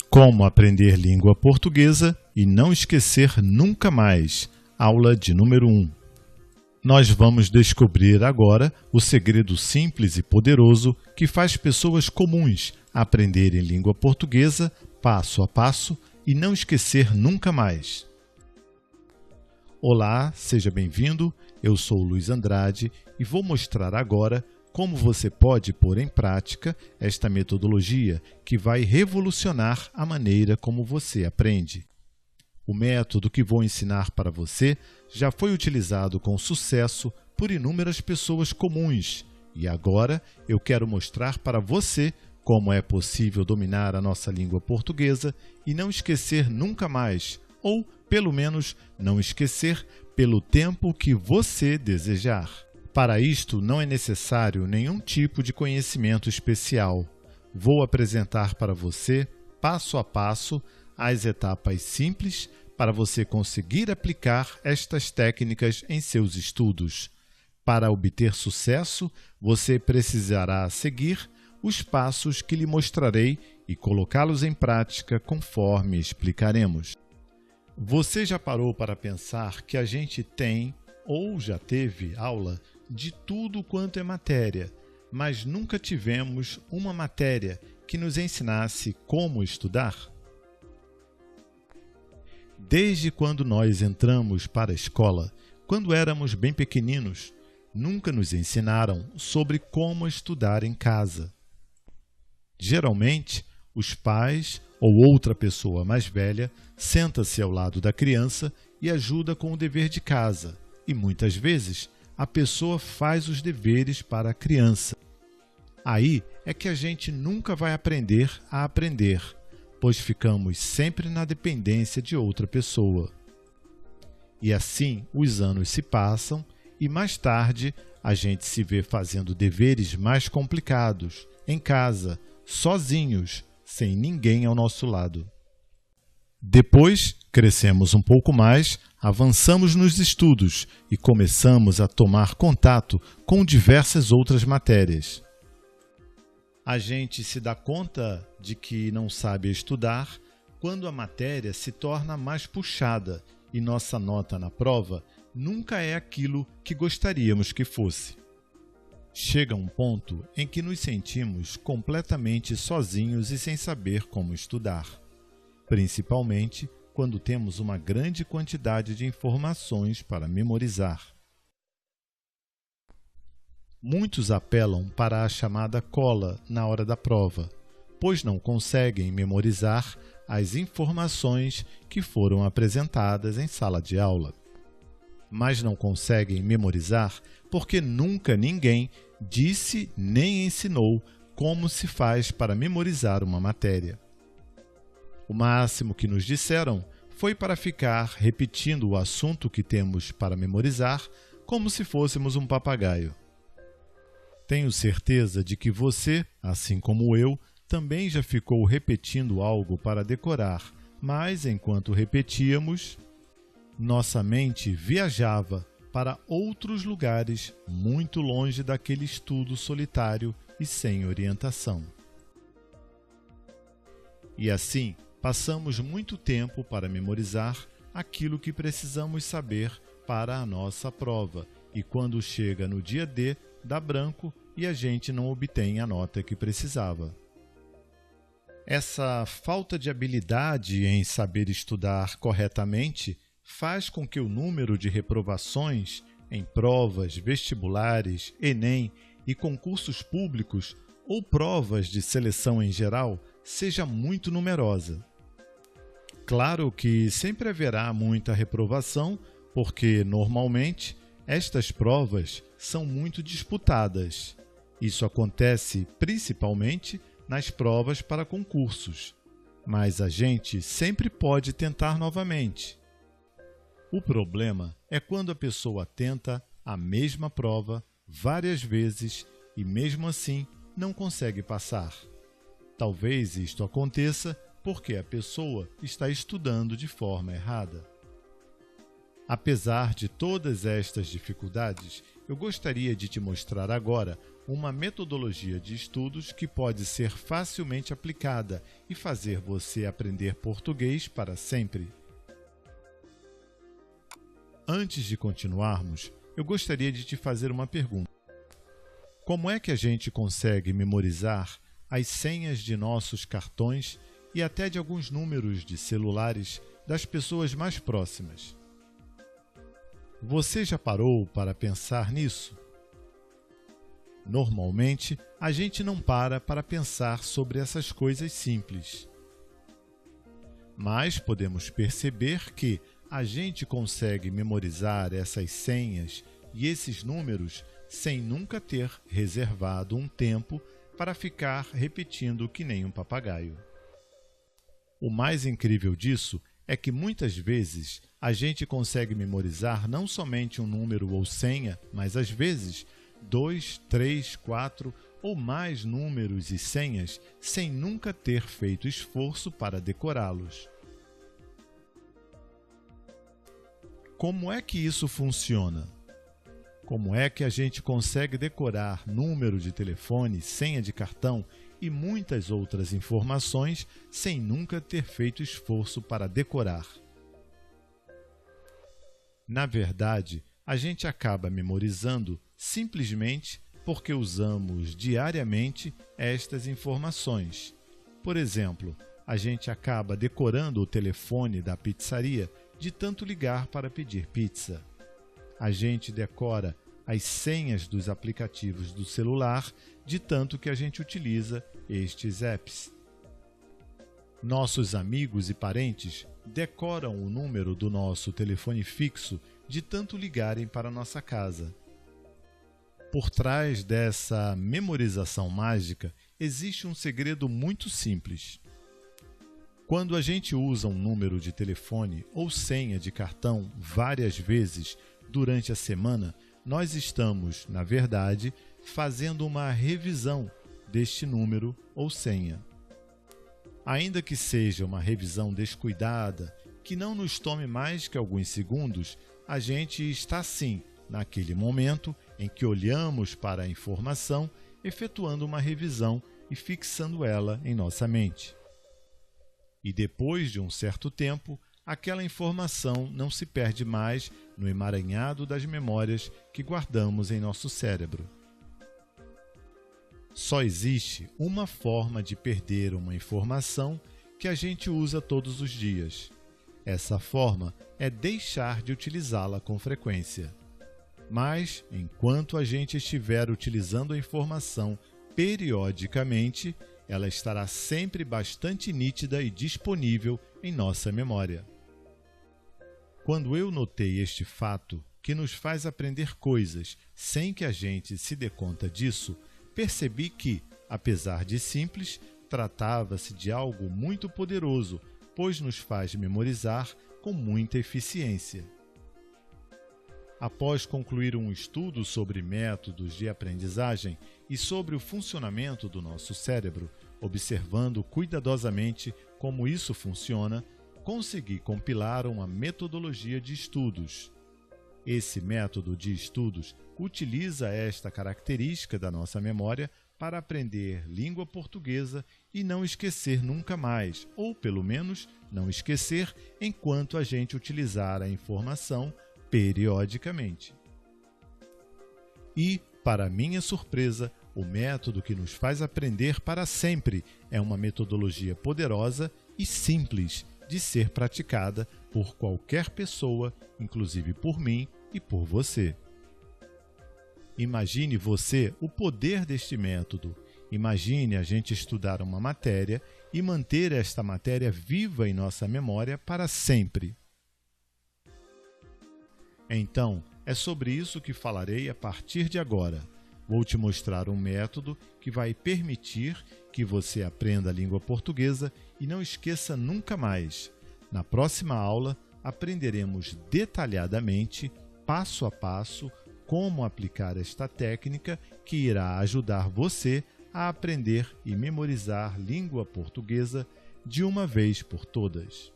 Como aprender língua portuguesa e não esquecer nunca mais. Aula de número 1. Nós vamos descobrir agora o segredo simples e poderoso que faz pessoas comuns aprenderem língua portuguesa passo a passo e não esquecer nunca mais. Olá, seja bem-vindo. Eu sou o Luiz Andrade e vou mostrar agora como você pode pôr em prática esta metodologia que vai revolucionar a maneira como você aprende. O método que vou ensinar para você já foi utilizado com sucesso por inúmeras pessoas comuns e agora eu quero mostrar para você como é possível dominar a nossa língua portuguesa e não esquecer nunca mais, ou pelo menos não esquecer pelo tempo que você desejar. Para isto, não é necessário nenhum tipo de conhecimento especial. Vou apresentar para você, passo a passo, as etapas simples para você conseguir aplicar estas técnicas em seus estudos. Para obter sucesso, você precisará seguir os passos que lhe mostrarei e colocá-los em prática conforme explicaremos. Você já parou para pensar que a gente tem ou já teve aula de tudo quanto é matéria, mas nunca tivemos uma matéria que nos ensinasse como estudar? Desde quando nós entramos para a escola, quando éramos bem pequeninos, nunca nos ensinaram sobre como estudar em casa. Geralmente, os pais ou outra pessoa mais velha senta-se ao lado da criança e ajuda com o dever de casa, e muitas vezes a pessoa faz os deveres para a criança. Aí é que a gente nunca vai aprender a aprender, pois ficamos sempre na dependência de outra pessoa. E assim os anos se passam e mais tarde a gente se vê fazendo deveres mais complicados, em casa, sozinhos, sem ninguém ao nosso lado. Depois, crescemos um pouco mais, avançamos nos estudos e começamos a tomar contato com diversas outras matérias. A gente se dá conta de que não sabe estudar quando a matéria se torna mais puxada e nossa nota na prova nunca é aquilo que gostaríamos que fosse. Chega um ponto em que nos sentimos completamente sozinhos e sem saber como estudar, principalmente quando temos uma grande quantidade de informações para memorizar. Muitos apelam para a chamada cola na hora da prova, pois não conseguem memorizar as informações que foram apresentadas em sala de aula. Mas não conseguem memorizar porque nunca ninguém disse nem ensinou como se faz para memorizar uma matéria. O máximo que nos disseram foi para ficar repetindo o assunto que temos para memorizar como se fôssemos um papagaio. Tenho certeza de que você, assim como eu, também já ficou repetindo algo para decorar, mas enquanto repetíamos, nossa mente viajava para outros lugares muito longe daquele estudo solitário e sem orientação. E assim, passamos muito tempo para memorizar aquilo que precisamos saber para a nossa prova, e quando chega no dia D, dá branco e a gente não obtém a nota que precisava. Essa falta de habilidade em saber estudar corretamente faz com que o número de reprovações em provas, vestibulares, Enem e concursos públicos ou provas de seleção em geral seja muito numerosa. Claro que sempre haverá muita reprovação, porque, normalmente, estas provas são muito disputadas. Isso acontece principalmente nas provas para concursos, mas a gente sempre pode tentar novamente. O problema é quando a pessoa tenta a mesma prova várias vezes e mesmo assim não consegue passar. Talvez isto aconteça porque a pessoa está estudando de forma errada. Apesar de todas estas dificuldades, eu gostaria de te mostrar agora uma metodologia de estudos que pode ser facilmente aplicada e fazer você aprender português para sempre. Antes de continuarmos, eu gostaria de te fazer uma pergunta. Como é que a gente consegue memorizar as senhas de nossos cartões e até de alguns números de celulares das pessoas mais próximas? Você já parou para pensar nisso? Normalmente, a gente não para pensar sobre essas coisas simples. Mas podemos perceber que a gente consegue memorizar essas senhas e esses números sem nunca ter reservado um tempo para ficar repetindo que nem um papagaio. O mais incrível disso é que muitas vezes a gente consegue memorizar não somente um número ou senha, mas às vezes 2, 3, 4 ou mais números e senhas sem nunca ter feito esforço para decorá-los. Como é que isso funciona? Como é que a gente consegue decorar número de telefone, senha de cartão e muitas outras informações sem nunca ter feito esforço para decorar? Na verdade, a gente acaba memorizando simplesmente porque usamos diariamente estas informações. Por exemplo, a gente acaba decorando o telefone da pizzaria de tanto ligar para pedir pizza. A gente decora as senhas dos aplicativos do celular de tanto que a gente utiliza estes apps. Nossos amigos e parentes decoram o número do nosso telefone fixo de tanto ligarem para nossa casa. Por trás dessa memorização mágica existe um segredo muito simples. Quando a gente usa um número de telefone ou senha de cartão várias vezes durante a semana, nós estamos, na verdade, fazendo uma revisão deste número ou senha. Ainda que seja uma revisão descuidada, que não nos tome mais que alguns segundos, a gente está sim, naquele momento em que olhamos para a informação, efetuando uma revisão e fixando ela em nossa mente. E depois de um certo tempo, aquela informação não se perde mais no emaranhado das memórias que guardamos em nosso cérebro. Só existe uma forma de perder uma informação que a gente usa todos os dias. Essa forma é deixar de utilizá-la com frequência. Mas, enquanto a gente estiver utilizando a informação periodicamente, ela estará sempre bastante nítida e disponível em nossa memória. Quando eu notei este fato, que nos faz aprender coisas sem que a gente se dê conta disso, percebi que, apesar de simples, tratava-se de algo muito poderoso, pois nos faz memorizar com muita eficiência. Após concluir um estudo sobre métodos de aprendizagem e sobre o funcionamento do nosso cérebro, observando cuidadosamente como isso funciona, consegui compilar uma metodologia de estudos. Esse método de estudos utiliza esta característica da nossa memória para aprender língua portuguesa e não esquecer nunca mais, ou pelo menos não esquecer enquanto a gente utilizar a informação periodicamente. E, para minha surpresa, o método que nos faz aprender para sempre é uma metodologia poderosa e simples de ser praticada por qualquer pessoa, inclusive por mim e por você. Imagine você o poder deste método. Imagine a gente estudar uma matéria e manter esta matéria viva em nossa memória para sempre. Então, é sobre isso que falarei a partir de agora. Vou te mostrar um método que vai permitir que você aprenda a língua portuguesa e não esqueça nunca mais. Na próxima aula, aprenderemos detalhadamente, passo a passo, como aplicar esta técnica que irá ajudar você a aprender e memorizar língua portuguesa de uma vez por todas.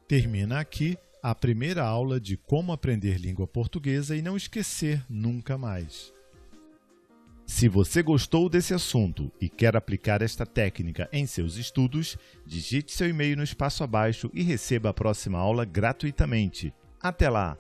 Termina aqui a primeira aula de como aprender língua portuguesa e não esquecer nunca mais. Se você gostou desse assunto e quer aplicar esta técnica em seus estudos, digite seu e-mail no espaço abaixo e receba a próxima aula gratuitamente. Até lá!